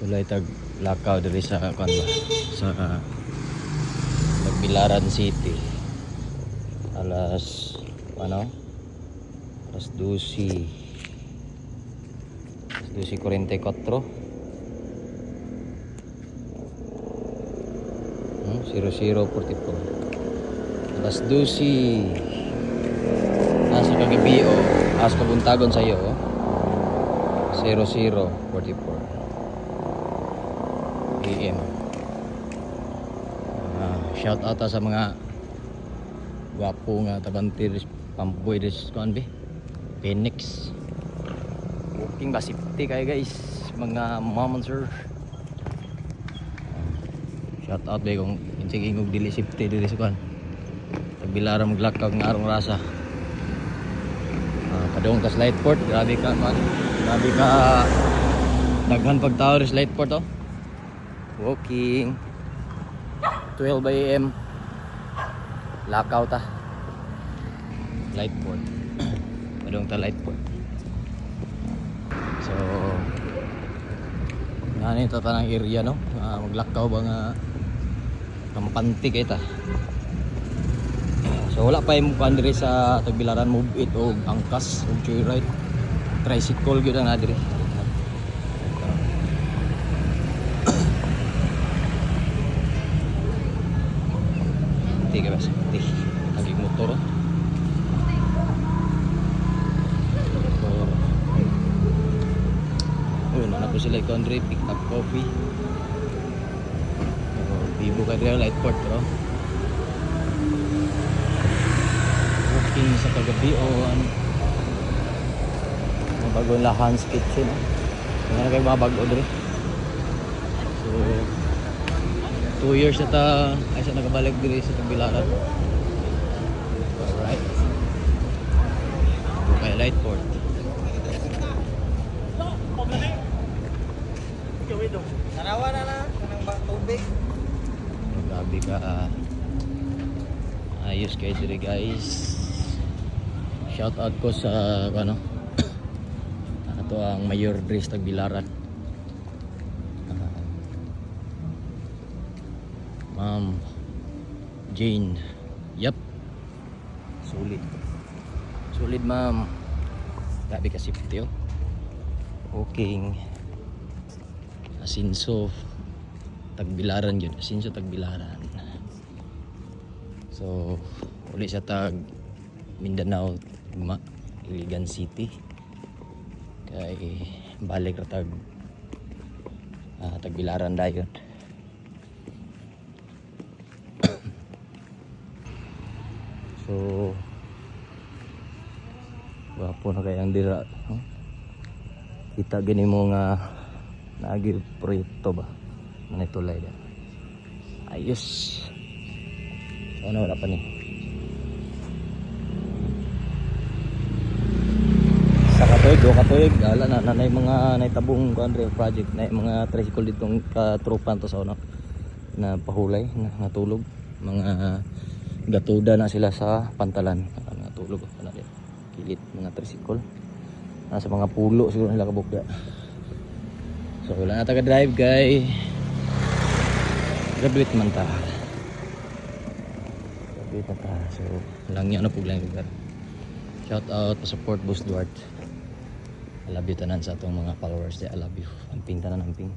Wala tag lakaw diri sa kanba sa Tagbilaran City. Alas ano? Alas 12. Alas 12:44. 00:44. Alas 12. Nasa kagibio, as kabuntagon sa iyo. 00:44 AM. Shout out sa mga gwapo nga tabantir pamboy des kuan be Phoenix. Walking ba safety kayo guys, mga mom and sir. Shout out be kung sige ngog dili safety diri sa kuan Tagbilaran maglakaw ng arong rasa. Padung ta sa Lightport, grabe ka man. Grabe ka daghan pagtao sa Lightport oh. Walking 12 AM lakaw ta Lightport. Padung ta Lightport. So ngani ta tanang area no, maglakaw ba nga kampanti kay ta. So wala pa yung kuan diri sa Tagbilaran, move it o angkas o joyride tricycle gyud na diri. Tiga bas lagi motor oh. Ano po sila country pick up coffee. Vivo ka diri Lightport bro. Walking sa kagabion. Mga bagong Lahan's Kitchen. Mga kayo mga bago diri. So 2 years na ta ay sa nagabalik diri sa Tagbilaran. Alright. Okay, Lightport. Narawa na na kanang tubig. Grabe ka. Ayos kayo diri guys. Shout out ko sa ano ato ang Mayor Dres Tagbilaran. Ma'am Jane. Yup. Sulit ma'am. Grabe ka safety oh. Walking Asinso Tagbilaran yun. Asinso Tagbilaran. So uli sa tag Mindanao Iligan City. Kay balik ra tag Tagbilaran dayon. So wapo na kayang dira huh? Kita gani mo nga nagi proyekto ba manitulay da. Ayos. So ano wala pa ni sa katuig ala na nanay mga naitabong country project na mga tricycle ditong katrupan to sa una na pahulay na natulog mga gatuda na sila sa pantalan natulog na din kilit mga tricycle nasa mga pulo siguro nila kabukda. So wala na taga drive kay graduate man ta. So lang yan na po lang lugar. Shout out to support Boss Duarte. I love you tanan sa atong mga followers. I love you. Amping tanan amping.